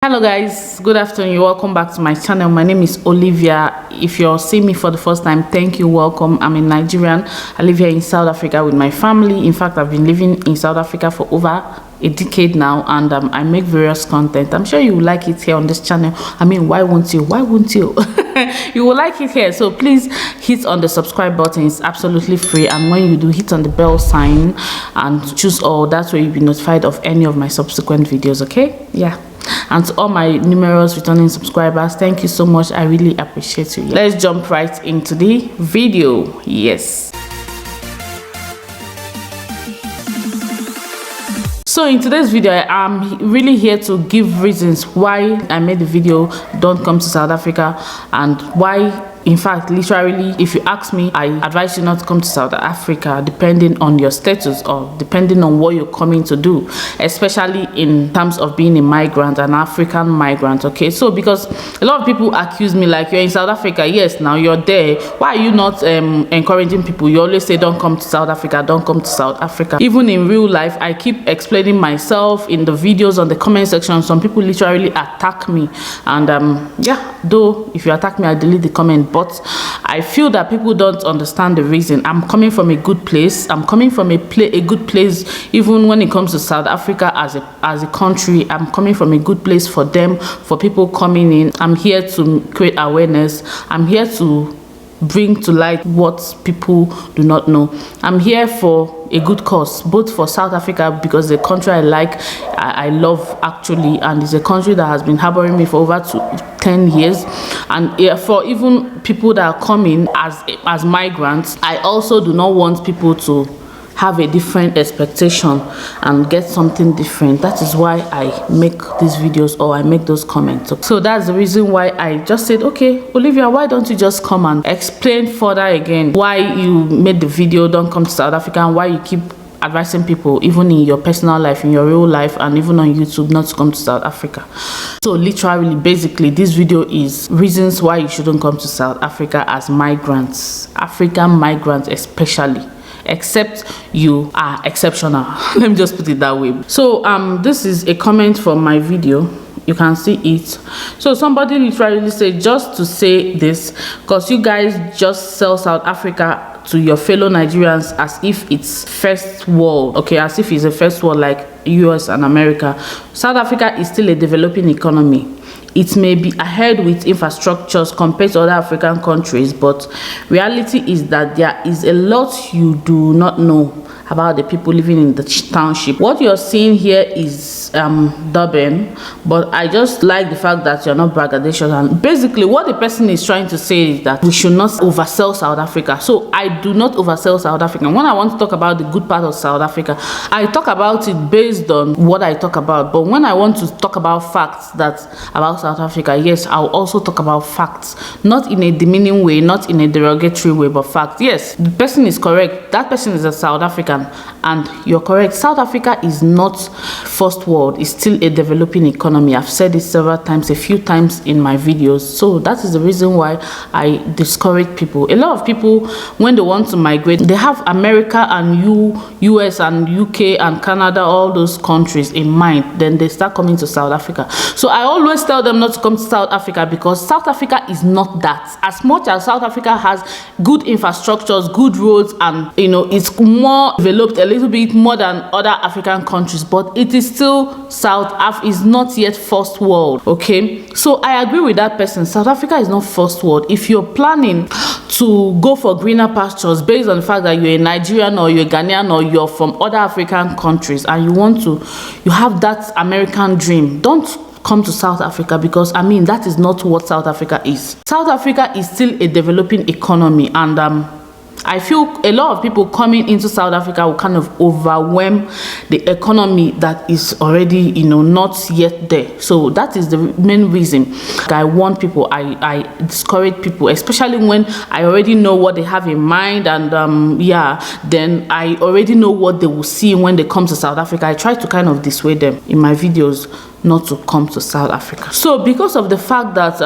Hello guys, good afternoon. Welcome back to my channel. My name is Olivia. If you're seeing me for the first time, thank you. Welcome. I'm in Nigerian. I live here in South Africa with my family. In fact, I've been living in South Africa for over a decade now, and I make various content. I'm sure you will like it here on this channel. I mean, why won't you? You will like it here, so please hit on the subscribe button. It's absolutely free, and when you do, hit on the bell sign and choose all. That's where you'll be notified of any of my subsequent videos. Okay, yeah. And to all my numerous returning subscribers, thank you so much. I really appreciate you. Let's jump right into the video. Yes. So in today's video, I am really here to give reasons why I made the video Don't Come to South Africa, and why, in fact, literally, if you ask me, I advise you not to come to South Africa depending on your status or depending on what you're coming to do, especially in terms of being a migrant, an African migrant. Okay, so because a lot of people accuse me like, you're in South Africa, yes, now you're there, why are you not encouraging people? You always say don't come to South Africa, don't come to South Africa. Even in real life, I keep explaining myself in the videos, on the comment section. Some people literally attack me, and yeah, though if you attack me, I delete the comment. But I feel that people don't understand the reason. I'm coming from a good place. I'm coming from a good place. Even when it comes to South Africa as a country, I'm coming from a good place for them, for people coming in. I'm here to create awareness. I'm here to bring to light what people do not know. I'm here for a good cause, both for South Africa, because the country I love actually, and it's a country that has been harboring me for over 10 years. And for even people that are coming as migrants, I also do not want people to have a different expectation and get something different. That is why I make these videos, or I make those comments. So that's the reason why I just said, okay, Olivia, why don't you just come and explain further again why you made the video Don't Come to South Africa, and why you keep advising people, even in your personal life, in your real life, and even on YouTube, not to come to South Africa. So literally, basically, this video is reasons why you shouldn't come to South Africa as migrants, African migrants especially, except you are exceptional. Let me just put it that way. So this is a comment from my video. You can see it. So somebody literally said, just to say this, because you guys just sell South Africa to your fellow Nigerians as if it's first world, okay, as if it's a first world like US and America. South Africa is still a developing economy. It may be ahead with infrastructures compared to other African countries, but reality is that there is a lot you do not know about the people living in the township. What you're seeing here is Durban, but I just like the fact that you're not braggadocious. And basically what the person is trying to say is that we should not oversell South Africa. So I do not oversell South Africa. When I want to talk about the good part of South Africa, I talk about it based on what I talk about. But when I want to talk about facts about South Africa, yes, I'll also talk about facts, not in a demeaning way, not in a derogatory way, but facts. Yes, the person is correct. That person is a South African, and you're correct. South Africa is not first world. It's still a developing economy. I've said it several times, a few times in my videos. So that is the reason why I discourage people. A lot of people, when they want to migrate, they have America and US and UK and Canada, all those countries in mind. Then they start coming to South Africa. So I always tell them not to come to South Africa, because South Africa is not that. As much as South Africa has good infrastructures, good roads, and it's more developed a little bit more than other African countries, but it is still South Africa is not yet first world. Okay, so I agree with that person. South Africa is not first world. If you're planning to go for greener pastures based on the fact that you're a Nigerian or you're a Ghanaian or you're from other African countries, and you have that American dream, don't come to South Africa, because I mean, that is not what South Africa is. South Africa is still a developing economy, and I feel a lot of people coming into South Africa will kind of overwhelm the economy that is already, not yet there. So that is the main reason I warn people, I discourage people, especially when I already know what they have in mind, and yeah, then I already know what they will see when they come to South Africa. I try to kind of dissuade them in my videos not to come to South Africa. So because of the fact that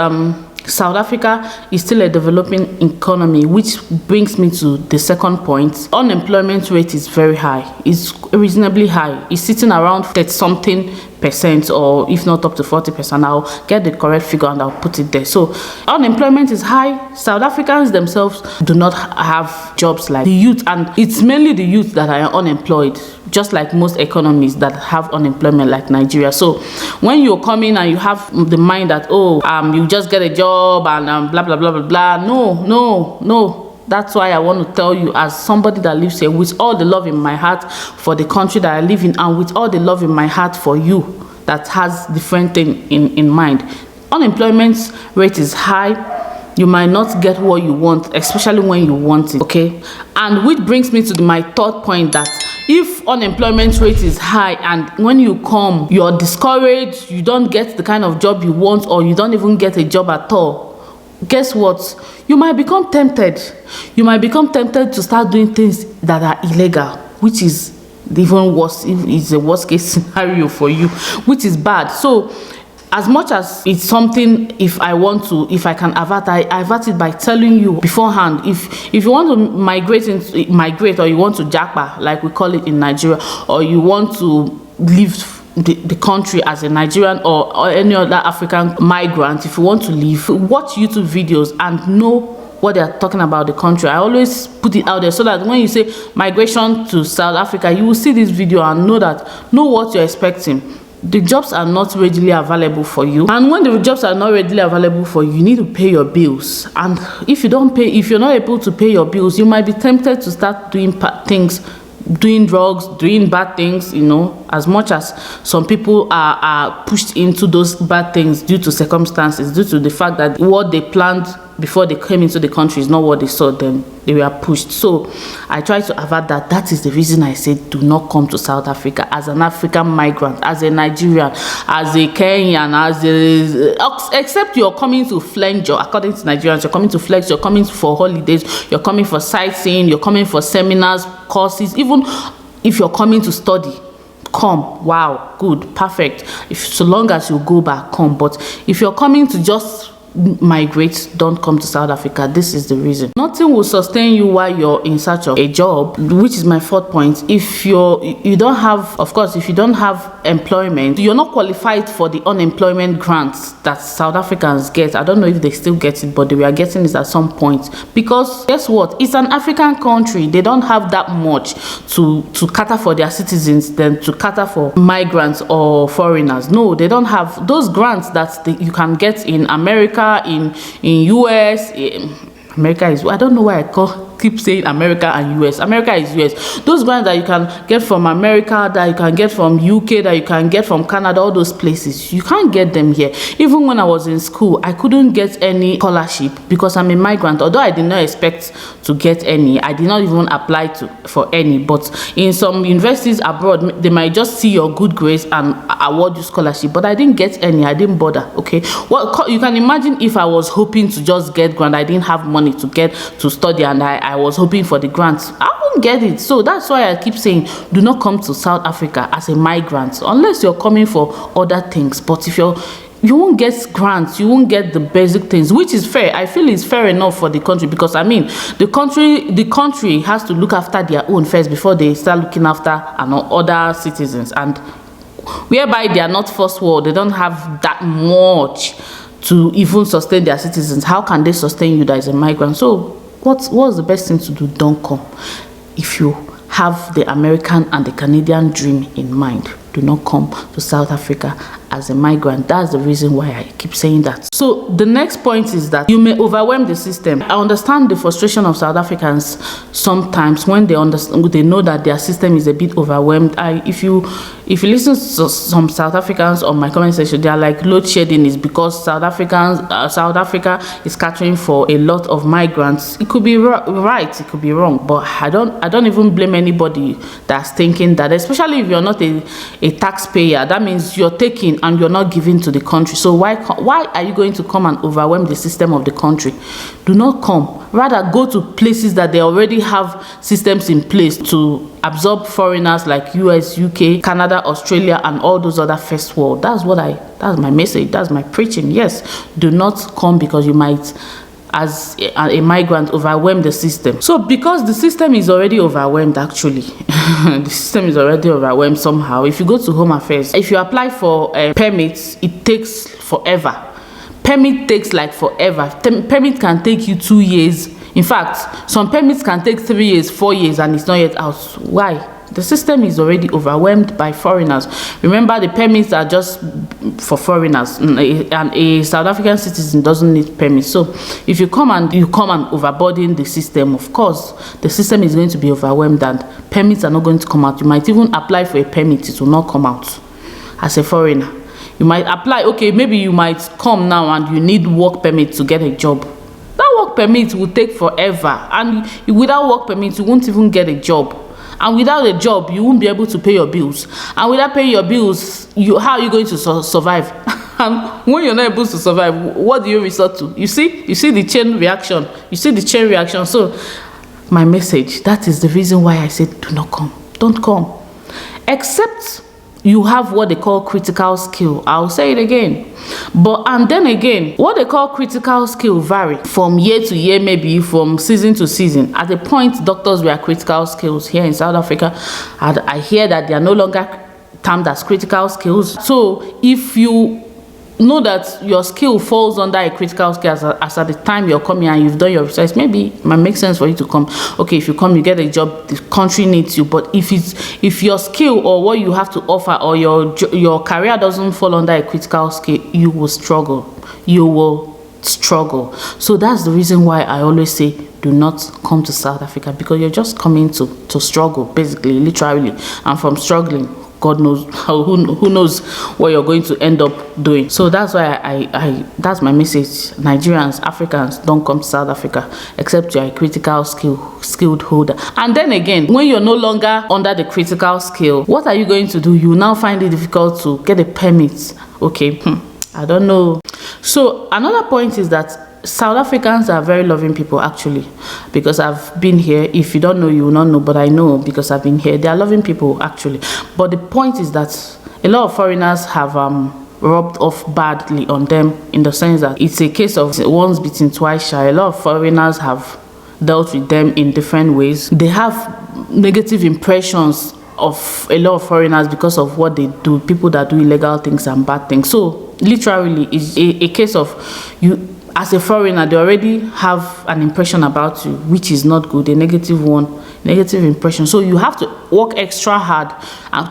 South Africa is still a developing economy, which brings me to the second point. Unemployment rate is very high. It's reasonably high. It's sitting around 30-something% 50%, or if not up to 40%. I'll get the correct figure and I'll put it there. So unemployment is high. South Africans themselves do not have jobs like the youth, and it's mainly the youth that are unemployed, just like most economies that have unemployment like Nigeria. So when you come in and you have the mind that, oh, you just get a job and blah blah blah blah blah, no. That's why I want to tell you, as somebody that lives here, with all the love in my heart for the country that I live in, and with all the love in my heart for you that has different thing in mind. Unemployment rate is high. You might not get what you want, especially when you want it, okay? And which brings me to my third point, that if unemployment rate is high and when you come, you're discouraged, you don't get the kind of job you want, or you don't even get a job at all, guess what? You might become tempted. You might become tempted to start doing things that are illegal, which is even worse. It's a worst case scenario for you, which is bad. So as much as it's something, if I can avert, I avert it by telling you beforehand. If you want to migrate, or you want to japa, like we call it in Nigeria, or you want to leave the country as a Nigerian or any other African migrant, if you want to leave, watch YouTube videos and know what they are talking about the country. I always put it out there so that when you say migration to South Africa, you will see this video and know what you're expecting. The jobs are not readily available for you, and when the jobs are not readily available for you, you need to pay your bills. And if you're not able to pay your bills, you might be tempted to start doing things, doing drugs, doing bad things, as much as some people are pushed into those bad things due to circumstances, due to the fact that what they planned before they came into the country is not what they saw, then they were pushed. So I try to avert that. That is the reason I said do not come to South Africa as an African migrant, as a Nigerian, as a Kenyan, except you're coming to flenjo. According to Nigerians, you're coming to flex, you're coming for holidays, you're coming for sightseeing, you're coming for seminars, courses. Even if you're coming to study, come. Wow, good, perfect. So long as you go back, come. But if you're coming to just migrate, don't come to South Africa. This is the reason. Nothing will sustain you while you're in search of a job, which is my fourth point. If you don't have employment, you're not qualified for the unemployment grants that South Africans get. I don't know if they still get it, but they were getting it at some point, because guess what? It's an African country. They don't have that much to cater for their citizens than to cater for migrants or foreigners. No, they don't have those grants that you can get in America, in US. America is, I don't know why keep saying America and US. America is US. Those grants that you can get from America, that you can get from UK, that you can get from Canada, all those places, you can't get them here. Even when I was in school, I couldn't get any scholarship because I'm a migrant. Although I did not expect to get any, I did not even apply for any. But in some universities abroad, they might just see your good grades and award you scholarship. But I didn't get any. I didn't bother. Okay, well, you can imagine if I was hoping to just get grant, I didn't have money to study, and I was hoping for the grants, I won't get it. So that's why I keep saying do not come to South Africa as a migrant unless you're coming for other things. But if you won't get grants, you won't get the basic things, which is fair. I feel it's fair enough for the country, because I mean the country has to look after their own first before they start looking after other citizens, and whereby they are not first world, they don't have that much to even sustain their citizens. How can they sustain you that is a migrant? So what's the best thing to do? Don't come. If you have the American and the Canadian dream in mind, do not come to South Africa as a migrant. That's the reason why I keep saying that. So the next point is that you may overwhelm the system. I understand the frustration of South Africans sometimes when they know that their system is a bit overwhelmed. If you listen to some South Africans on my comment section, they are like, load shedding is because South Africa is catering for a lot of migrants. It could be right, it could be wrong, but I don't even blame anybody that's thinking that, especially if you're not a taxpayer. That means you're taking and you're not giving to the country. So why are you going to come and overwhelm the system of the country? Do not come. Rather, go to places that they already have systems in place to absorb foreigners like US, UK, Canada, Australia, and all those other first world. That's my message. That's my preaching. Yes, do not come because you might as a migrant overwhelm the system. So because the system is already overwhelmed, actually the system is already overwhelmed somehow. If you go to Home Affairs, if you apply for permits, it takes forever. Permit takes like forever. Permit can take you 2 years. In fact, some permits can take 3 years, 4 years, and it's not yet out. Why? The system is already overwhelmed by foreigners. Remember, the permits are just for foreigners, and a South African citizen doesn't need permits. So if you come and overburden the system, of course the system is going to be overwhelmed and permits are not going to come out. You might even apply for a permit, it will not come out. As a foreigner, you might apply, okay, maybe you might come now and you need work permit to get a job. That work permit will take forever, and without work permit you won't even get a job. And without a job, you won't be able to pay your bills. And without paying your bills, how are you going to survive? And when you're not able to survive, what do you resort to? You see the chain reaction. You see the chain reaction. So, my message, that is the reason why I said, do not come. Don't come. Except you have what they call critical skill. I'll say it again. And then again, what they call critical skill vary from year to year, maybe from season to season. At a point, doctors were critical skills here in South Africa, and I hear that they are no longer termed as critical skills. So if you know that your skill falls under a critical skill as at the time you're coming and you've done your research, maybe it might make sense for you to come. Okay, if you come, you get a job, the country needs you. But if your skill or what you have to offer or your career doesn't fall under a critical skill, you will struggle. So that's the reason why I always say, do not come to South Africa, because you're just coming to struggle, basically, literally. And from struggling, God knows who knows what you're going to end up doing. So that's why that's my message. Nigerians, Africans, don't come to South Africa except you're a critical skilled holder. And then again, when you're no longer under the critical skill, what are you going to do? You now find it difficult to get a permit. Okay, I don't know. So another point is that South Africans are very loving people, actually, because I've been here. If you don't know, you will not know, but I know because I've been here. They are loving people, actually. But the point is that a lot of foreigners have rubbed off badly on them, in the sense that it's a case of once bitten, twice shy. A lot of foreigners have dealt with them in different ways. They have negative impressions of a lot of foreigners because of what they do, people that do illegal things and bad things. So literally, it's a case of you. As a foreigner, they already have an impression about you, which is not good, a negative impression. So you have to work extra hard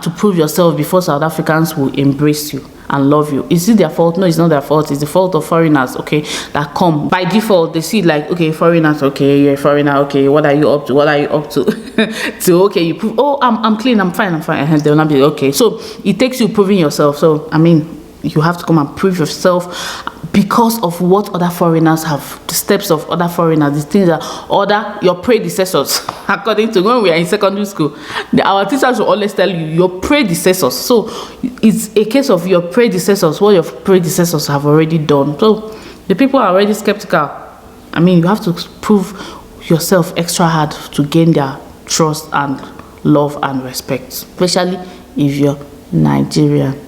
to prove yourself before South Africans will embrace you and love you. Is it their fault? No, it's not their fault. It's the fault of foreigners, okay, that come. By default, they see like, okay, foreigners, okay, you're a foreigner, okay, what are you up to? So, okay, you prove, oh, I'm clean, I'm fine. And they'll not be, okay. So it takes you proving yourself. So, I mean, you have to come and prove yourself because of what other foreigners have, the steps of other foreigners, the things that your predecessors, according to when we are in secondary school, our teachers will always tell you your predecessors. So it's a case of your predecessors, what your predecessors have already done. So the people are already skeptical. I mean, you have to prove yourself extra hard to gain their trust and love and respect, especially if you're Nigerian.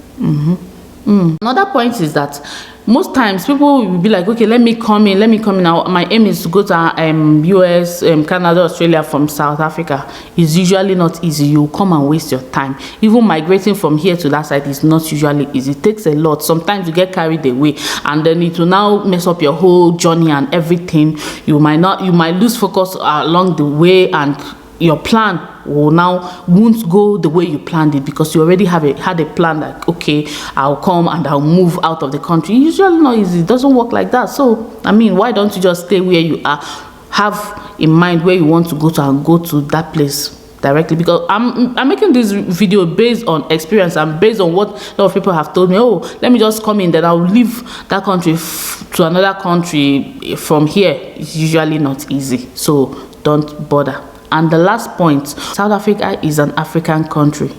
Another point is that most times people will be like, okay, let me come in now. My aim is to go to US, Canada, Australia from South Africa. It's usually not easy. You come and waste your time. Even migrating from here to that side is not usually easy. It takes a lot. Sometimes you get carried away, and then it will now mess up your whole journey and everything. You might lose focus along the way, and your plan won't go the way you planned it, because you already had a plan like, okay, I'll come and I'll move out of the country. Usually not easy. It doesn't work like that. So I mean, why don't you just stay where you are, have in mind where you want to go to, and go to that place directly? Because I'm making this video based on experience and based on what a lot of people have told me. Oh, let me just come in, then I'll leave that country to another country from here. It's usually not easy. So don't bother. And the last point, South Africa is an African country.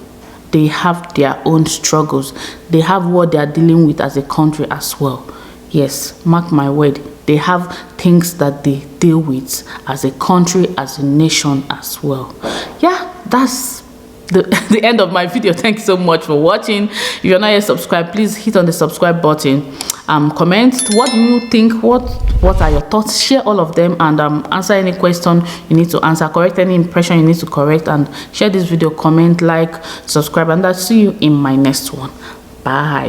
They have their own struggles. They have what they are dealing with as a country as well. Yes, mark my word. They have things that they deal with as a country, as a nation as well. Yeah, that's the end of my video. Thank you so much for watching. If you're not yet subscribed, please hit on the subscribe button. Comment what do you think, what are your thoughts, share all of them, and answer any question you need to answer, correct any impression you need to correct, and share this video, comment, like, subscribe, and I'll see you in my next one. Bye.